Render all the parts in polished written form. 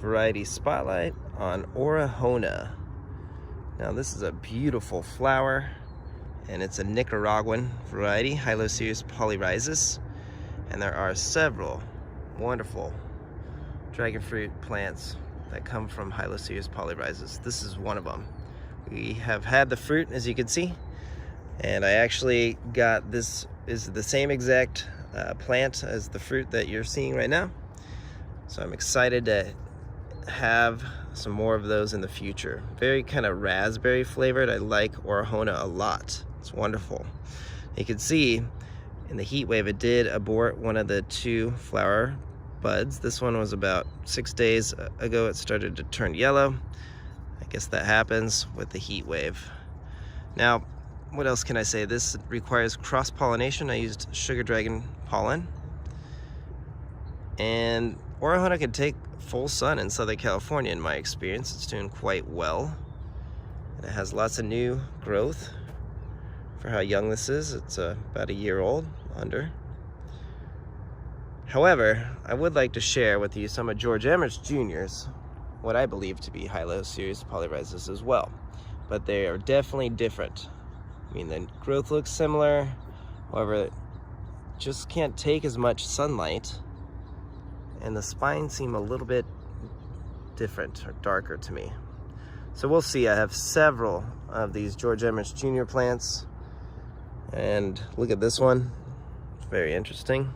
variety spotlight on Orejona. Now this is a beautiful flower, and it's a Nicaraguan variety, Hylocereus polyrhizis, and there are several wonderful dragon fruit plants that come from Hylocereus polyrhizis. This is one of them. We have had the fruit, as you can see, and I actually got this is the same exact plant as the fruit that you're seeing right now. So I'm excited to have some more of those in the future. Very kind of raspberry flavored. I like Orejona a lot. It's wonderful. You can see in the heat wave it did abort one of the 2 flower buds. This one was about 6 days ago. It started to turn yellow. I guess that happens with the heat wave. Now, what else can I say? This requires cross-pollination. I used sugar dragon pollen. And Orejona can take full sun in Southern California, in my experience. It's doing quite well. And it has lots of new growth for how young this is. It's about a year old, under. However, I would like to share with you some of George Emmerich Jr.'s, what I believe to be Hylocereus polyrhizis as well. But they are definitely different. I mean, the growth looks similar, however, it just can't take as much sunlight, and the spines seem a little bit different or darker to me. So we'll see. I have several of these George Emmerich Jr. plants, and look at this one. It's very interesting.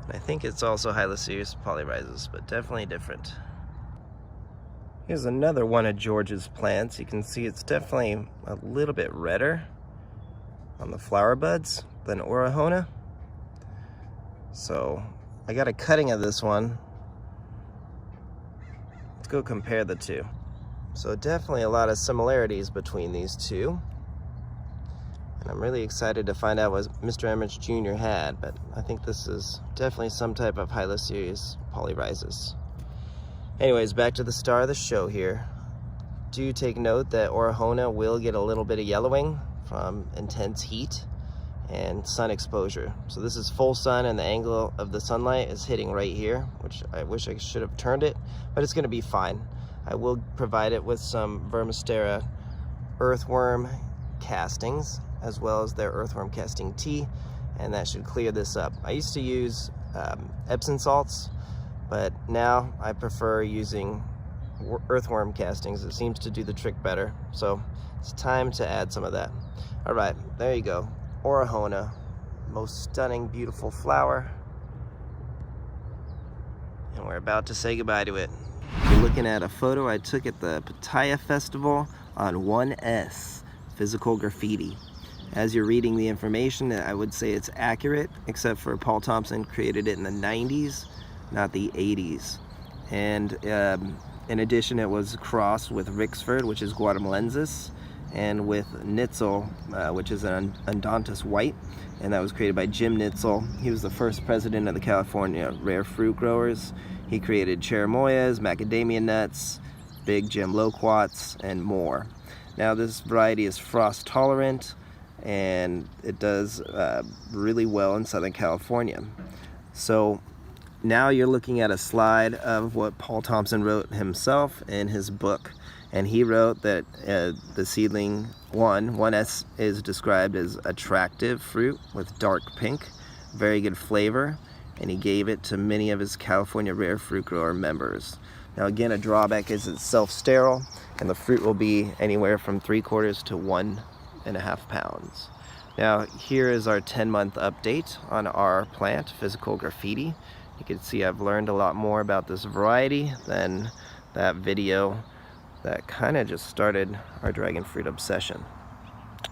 And I think it's also Hylocereus polyrhizis, but definitely different. Here's another one of George's plants. You can see it's definitely a little bit redder on the flower buds than Orejona. So I got a cutting of this one. Let's go compare the two. So definitely a lot of similarities between these two. And I'm really excited to find out what Mr. Emmerich Jr. had, but I think this is definitely some type of Hylocereus polyrhizis. Anyways, back to the star of the show here. Do take note that Orejona will get a little bit of yellowing from intense heat and sun exposure. So this is full sun, and the angle of the sunlight is hitting right here, which I wish I should have turned it, but it's gonna be fine. I will provide it with some Vermistera earthworm castings, as well as their earthworm casting tea, and that should clear this up. I used to use Epsom salts, but now I prefer using earthworm castings. It seems to do the trick better. So it's time to add some of that. All right, there you go. Orejona, most stunning, beautiful flower. And we're about to say goodbye to it. You're looking at a photo I took at the Pattaya Festival on 1S, Physical Graffiti. As you're reading the information, I would say it's accurate, except for Paul Thompson created it in the 90s. Not the 80s. And in addition, it was crossed with Rixford, which is Guatemalensis, and with Nitzel, which is an Undantus white, and that was created by Jim Nitzel. He was the first president of the California Rare Fruit Growers. He created cherimoyas, macadamia nuts, big gem loquats, and more. Now this variety is frost tolerant, and it does really well in Southern California. So now you're looking at a slide of what Paul Thompson wrote himself in his book. And he wrote that the seedling 1S, is described as attractive fruit with dark pink, very good flavor, and he gave it to many of his California Rare Fruit Grower members. Now again, a drawback is it's self-sterile, and the fruit will be anywhere from 3/4 to 1.5 pounds. Now here is our 10-month update on our plant, Physical Graffiti. You can see I've learned a lot more about this variety than that video that kind of just started our dragon fruit obsession.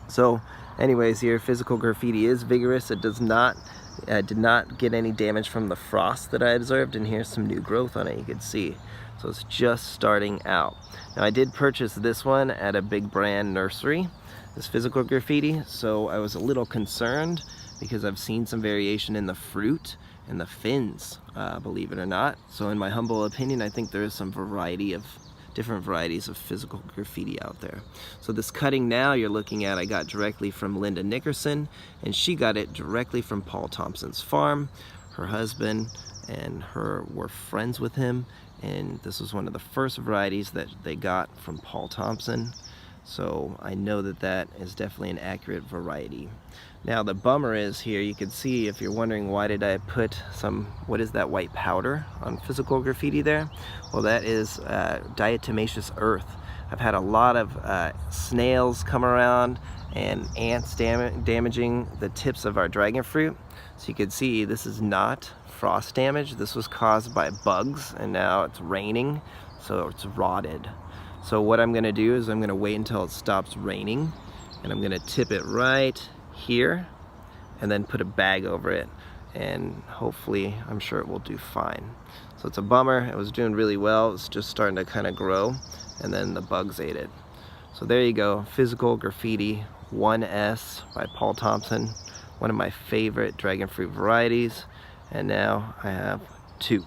So anyways, here Physical Graffiti is vigorous. It did not get any damage from the frost that I observed, and here's some new growth on it, you can see. So it's just starting out. Now I did purchase this one at a big brand nursery, this Physical Graffiti, so I was a little concerned because I've seen some variation in the fruit and the fins, believe it or not. So in my humble opinion, I think there is some different varieties of Physical Graffiti out there. So this cutting now you're looking at, I got directly from Linda Nickerson, and she got it directly from Paul Thompson's farm, her husband, and her were friends with him, and this was one of the first varieties that they got from Paul Thompson. So I know that that is definitely an accurate variety. Now the bummer is here, you can see, if you're wondering why did I put some, what is that white powder on physical graffiti there? Well, that is diatomaceous earth. I've had a lot of snails come around and ants damaging the tips of our dragon fruit. So you can see this is not frost damage. This was caused by bugs, and now it's raining, so it's rotted. So what I'm gonna do is I'm gonna wait until it stops raining, and I'm gonna tip it right here and then put a bag over it, and hopefully I'm sure it will do fine. So it's a bummer. It was doing really well. It's just starting to kind of grow, and then the bugs ate it. So there you go, Physical Graffiti 1S by Paul Thompson, one of my favorite dragon fruit varieties, and now I have 2.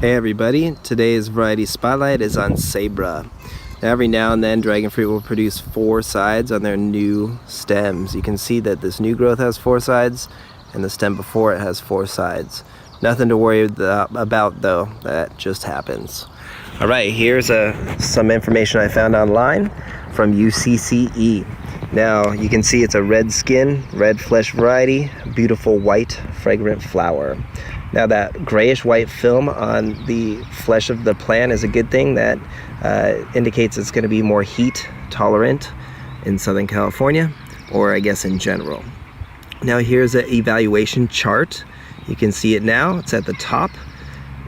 Hey everybody, today's variety spotlight is on Cebra. Every now and then dragon fruit will produce 4 sides on their new stems. You can see that this new growth has 4 sides, and the stem before it has 4 sides. Nothing to worry about though, that just happens. Alright, here's some information I found online from UCCE. Now you can see it's a red skin, red flesh variety, beautiful white fragrant flower. Now that grayish white film on the flesh of the plant is a good thing. That indicates it's going to be more heat tolerant in Southern California, or I guess in general. Now here's an evaluation chart. You can see it now, it's at the top,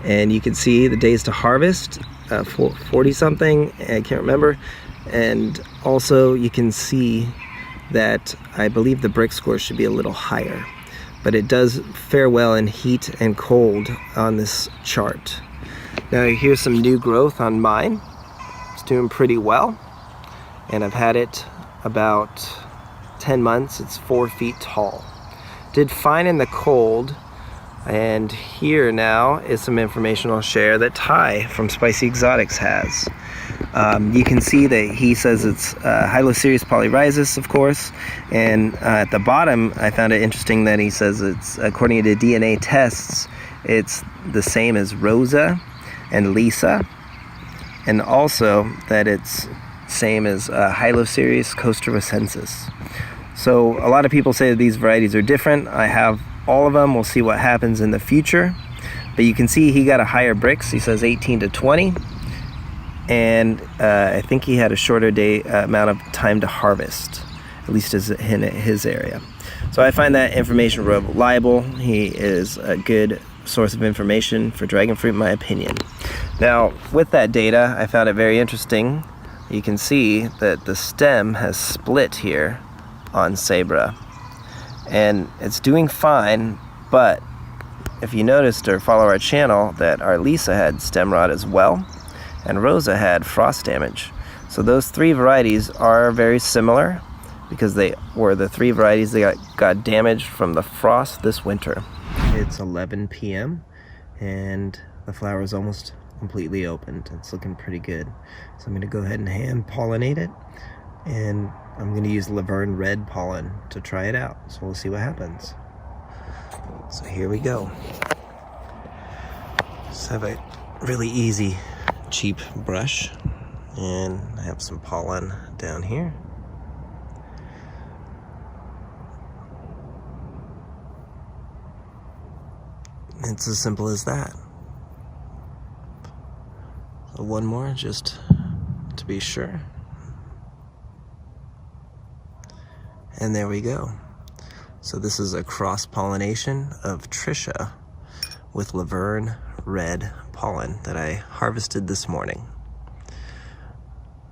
and you can see the days to harvest, 40 something, I can't remember. And also you can see that I believe the brick score should be a little higher, but it does fare well in heat and cold on this chart. Now here's some new growth on mine. It's doing pretty well, and I've had it about 10 months. It's 4 feet tall. Did fine in the cold, and here now is some information I'll share that Ty from Spicy Exotics has. You can see that he says it's Hylocereus polyrhizis, of course, and at the bottom I found it interesting that he says it's, according to DNA tests, it's the same as Rosa and Lisa, and also that it's same as Hylocereus costarricensis. So a lot of people say that these varieties are different. I have all of them. We'll see what happens in the future, but you can see he got a higher bricks. He says 18 to 20. And I think he had a shorter amount of time to harvest, at least in his area. So I find that information reliable. He is a good source of information for dragon fruit, in my opinion. Now, with that data, I found it very interesting. You can see that the stem has split here on Cebra, and it's doing fine, but if you noticed or follow our channel, that our Lisa had stem rot as well, and Rosa had frost damage. So those 3 varieties are very similar because they were the 3 varieties that got damaged from the frost this winter. It's 11 p.m. and the flower is almost completely opened. It's looking pretty good. So I'm gonna go ahead and hand pollinate it, and I'm gonna use Laverne red pollen to try it out. So we'll see what happens. So here we go. Just have a really easy cheap brush, and I have some pollen down here. It's as simple as that. So one more just to be sure, and there we go. So this is a cross pollination of Tricia with Laverne red pollen that I harvested this morning.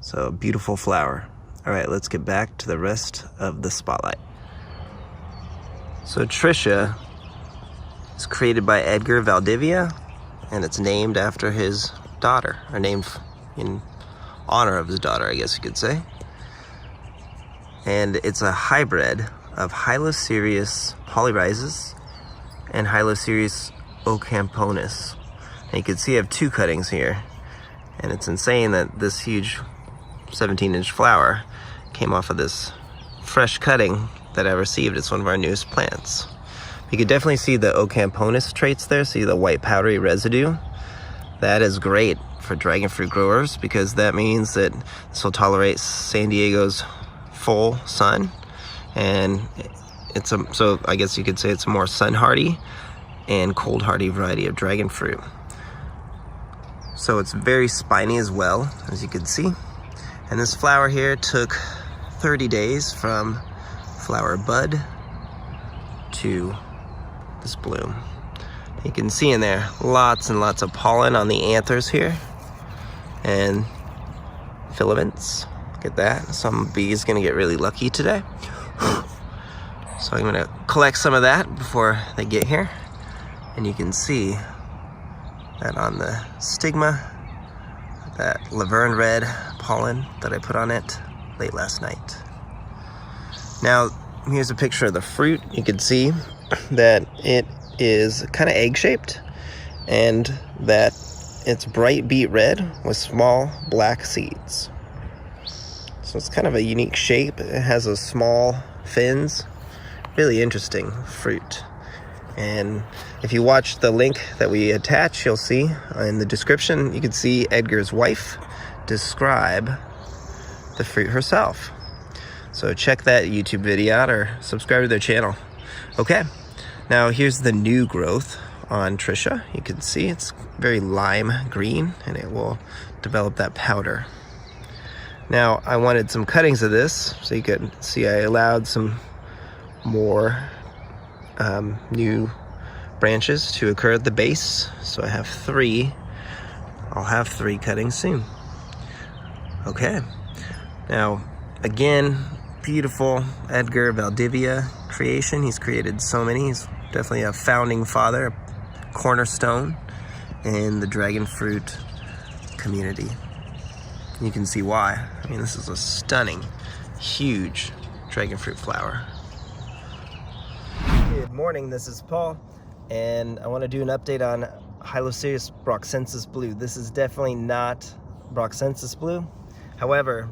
So beautiful flower. All right, let's get back to the rest of the spotlight. So Tricia is created by Edgar Valdivia, and it's named after his daughter, or named in honor of his daughter, I guess you could say. And it's a hybrid of Hylocereus polyrhizis and Hylocereus ocamponus. And you can see I have 2 cuttings here, and it's insane that this huge 17-inch flower came off of this fresh cutting that I received. It's one of our newest plants. You can definitely see the Ocamponus traits there. See the white powdery residue? That is great for dragon fruit growers because that means that this will tolerate San Diego's full sun, and so I guess you could say it's a more sun hardy and cold hardy variety of dragon fruit. So it's very spiny as well, as you can see. And this flower here took 30 days from flower bud to this bloom. You can see in there lots and lots of pollen on the anthers here and filaments. Look at that. Some bees gonna get really lucky today. So I'm gonna collect some of that before they get here. And you can see that on the stigma, that laverne red pollen that I put on it late last night. Now, here's a picture of the fruit. You can see that it is kind of egg-shaped and that it's bright beet red with small black seeds. So it's kind of a unique shape. It has those small fins. Really interesting fruit. And if you watch the link that we attach, you'll see in the description, you can see Edgar's wife describe the fruit herself. So check that YouTube video out or subscribe to their channel. Okay, now here's the new growth on Tricia. You can see it's very lime green and it will develop that powder. Now I wanted some cuttings of this so you could see I allowed some more new branches to occur at the base. So I have 3. I'll have 3 cuttings soon. Okay, now again, beautiful Edgar Valdivia creation. He's created so many. He's definitely a founding father, a cornerstone in the dragon fruit community. You can see why. I mean, this is a stunning, huge dragon fruit flower. Good morning, this is Paul, and I want to do an update on Hylocereus broxensis blue. This is definitely not broxensis blue. However,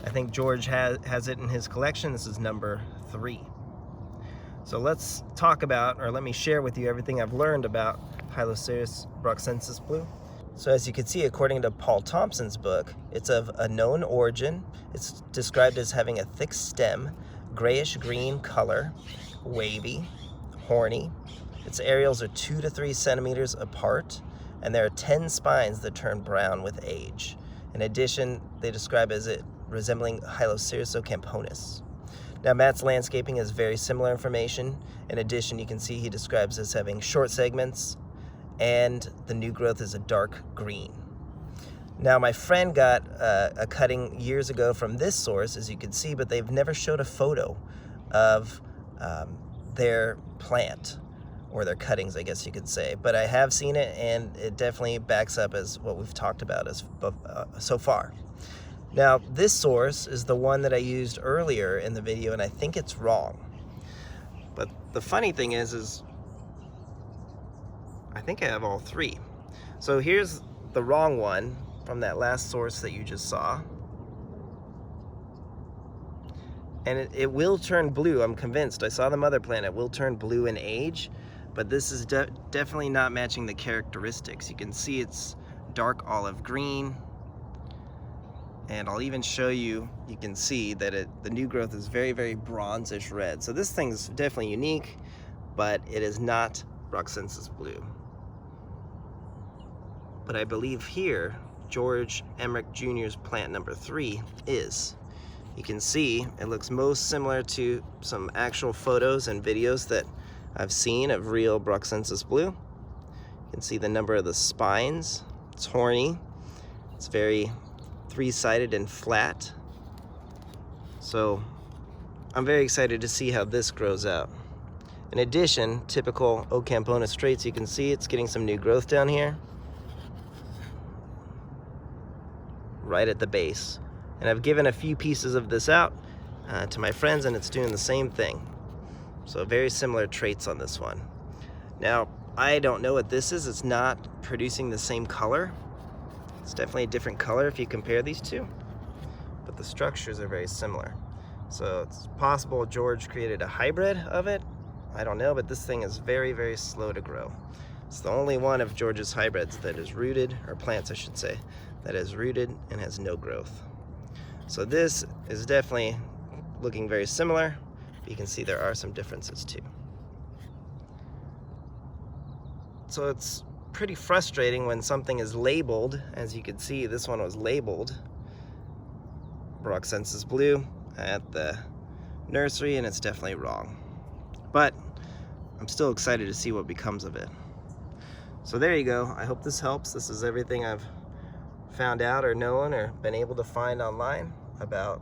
I think George has it in his collection. This is number 3. So let's talk about, or let me share with you everything I've learned about Hylocereus broxensis blue. So as you can see, according to Paul Thompson's book, it's of a known origin. It's described as having a thick stem, grayish green color, wavy, horny. Its areoles are 2 to 3 centimeters apart, and there are 10 spines that turn brown with age. In addition, they describe as it resembling Hylocereus ocamponus. Now, Matt's landscaping has very similar information. In addition, you can see he describes as having short segments, and the new growth is a dark green. Now, my friend got a cutting years ago from this source, as you can see, but they've never showed a photo of their plant, or their cuttings, I guess you could say. But I have seen it, and it definitely backs up as what we've talked about so far. Now, this source is the one that I used earlier in the video, and I think it's wrong. But the funny thing is I think I have all 3. So here's the wrong one from that last source that you just saw. And it will turn blue, I'm convinced. I saw the mother plant, it will turn blue in age, but this is definitely not matching the characteristics. You can see it's dark olive green, and I'll even show you, you can see that the new growth is very, very bronzish red. So this thing's definitely unique, but it is not broxensis blue. But I believe here, George Emmerich Jr.'s plant number 3 is. You can see it looks most similar to some actual photos and videos that I've seen of real broxensis blue. You can see the number of the spines. It's horny. It's very 3-sided and flat. So I'm very excited to see how this grows out. In addition, typical Ocamponus traits, you can see it's getting some new growth down here, right at the base. And I've given a few pieces of this out to my friends, and it's doing the same thing. So very similar traits on this one. Now, I don't know what this is. It's not producing the same color. It's definitely a different color if you compare these two, but the structures are very similar. So it's possible George created a hybrid of it. I don't know, but this thing is very, very slow to grow. It's the only one of George's hybrids that is rooted, or plants I should say, that is rooted and has no growth. So this is definitely looking very similar. You can see there are some differences too. So it's pretty frustrating when something is labeled. As you can see, this one was labeled Bronx Blue at the nursery, and it's definitely wrong. But I'm still excited to see what becomes of it. So there you go. I hope this helps. This is everything I've found out or known or been able to find online about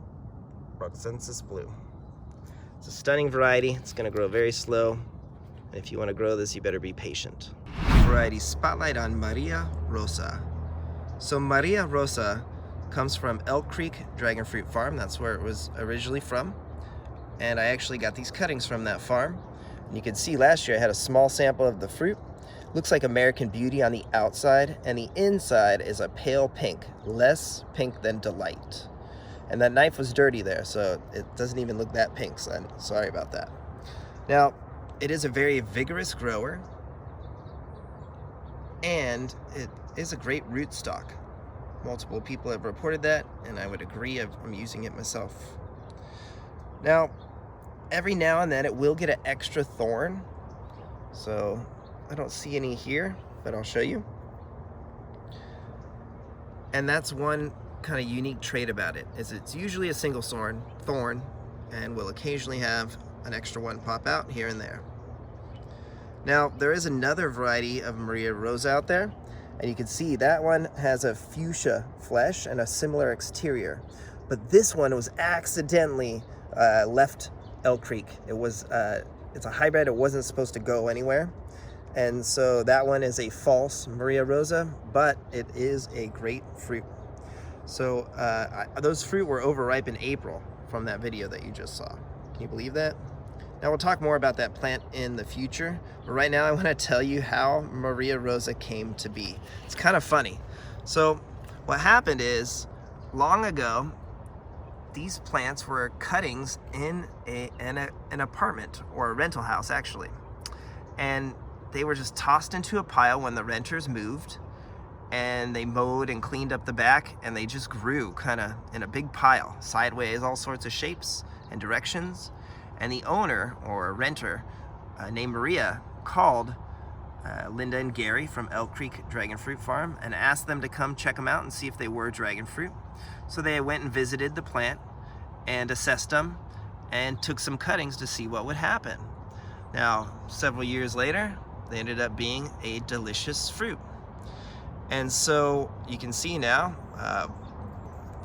Bronx Blue. It's a stunning variety. It's going to grow very slow. And if you want to grow this, you better be patient. Variety spotlight on Maria Rosa. So Maria Rosa comes from Elk Creek Dragon Fruit Farm. That's where it was originally from. And I actually got these cuttings from that farm. And you can see last year I had a small sample of the fruit. Looks like American Beauty on the outside, and the inside is a pale pink, less pink than Delight. And that knife was dirty there, so it doesn't even look that pink, so I'm sorry about that. Now, it is a very vigorous grower, and it is a great rootstock. Multiple people have reported that, and I would agree. I'm using it myself. Now, every now and then it will get an extra thorn, so I don't see any here, but I'll show you. And that's one kind of unique trait about it, is it's usually a single thorn and will occasionally have an extra one pop out here and there. Now, there is another variety of Maria Rosa out there, and you can see that one has a fuchsia flesh and a similar exterior. But this one was accidentally left Elk Creek. It's a hybrid. It wasn't supposed to go anywhere. And so that one is a false Maria Rosa, but it is a great fruit. So those fruit were overripe in April from that video that you just saw. Can you believe that? Now we'll talk more about that plant in the future, but right now I want to tell you how Maria Rosa came to be. It's kind of funny. So what happened is, long ago, these plants were cuttings in an apartment, or a rental house actually. And they were just tossed into a pile when the renters moved, and they mowed and cleaned up the back, and they just grew kind of in a big pile, sideways, all sorts of shapes and directions. And the owner, or renter, named Maria, called Linda and Gary from Elk Creek Dragon Fruit Farm and asked them to come check them out and see if they were dragon fruit. So they went and visited the plant and assessed them and took some cuttings to see what would happen. Now, several years later, they ended up being a delicious fruit. And so you can see now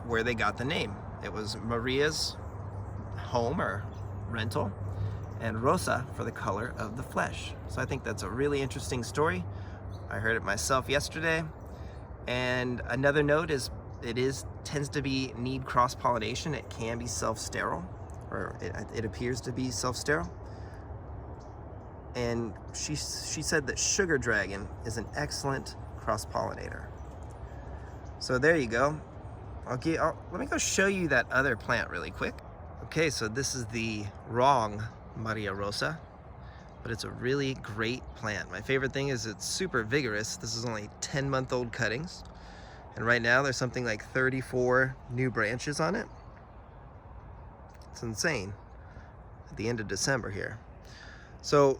where they got the name. It was Maria's home or rental, and Rosa for the color of the flesh. So I think that's a really interesting story. I heard it myself yesterday. And another note is it tends to need cross-pollination. It can be self-sterile, or it appears to be self-sterile. And she said that sugar dragon is an excellent cross-pollinator. So there you go. Let me go show you that other plant really quick. Okay, so this is the wrong Maria Rosa, but it's a really great plant. My favorite thing is it's super vigorous. This is only 10-month-old cuttings, and right now there's something like 34 new branches on it. It's insane at the end of December here. So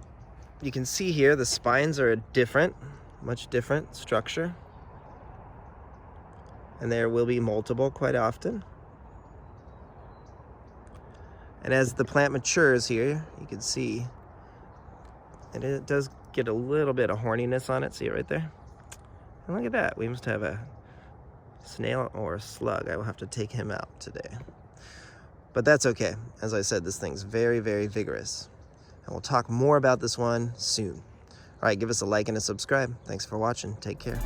you can see here the spines are a much different structure, and there will be multiple quite often. And as the plant matures here, you can see, and it does get a little bit of horniness on it. See it right there? And look at that. We must have a snail or a slug. I will have to take him out today. But that's okay. As I said, this thing's very, very vigorous. And we'll talk more about this one soon. All right, give us a like and a subscribe. Thanks for watching. Take care.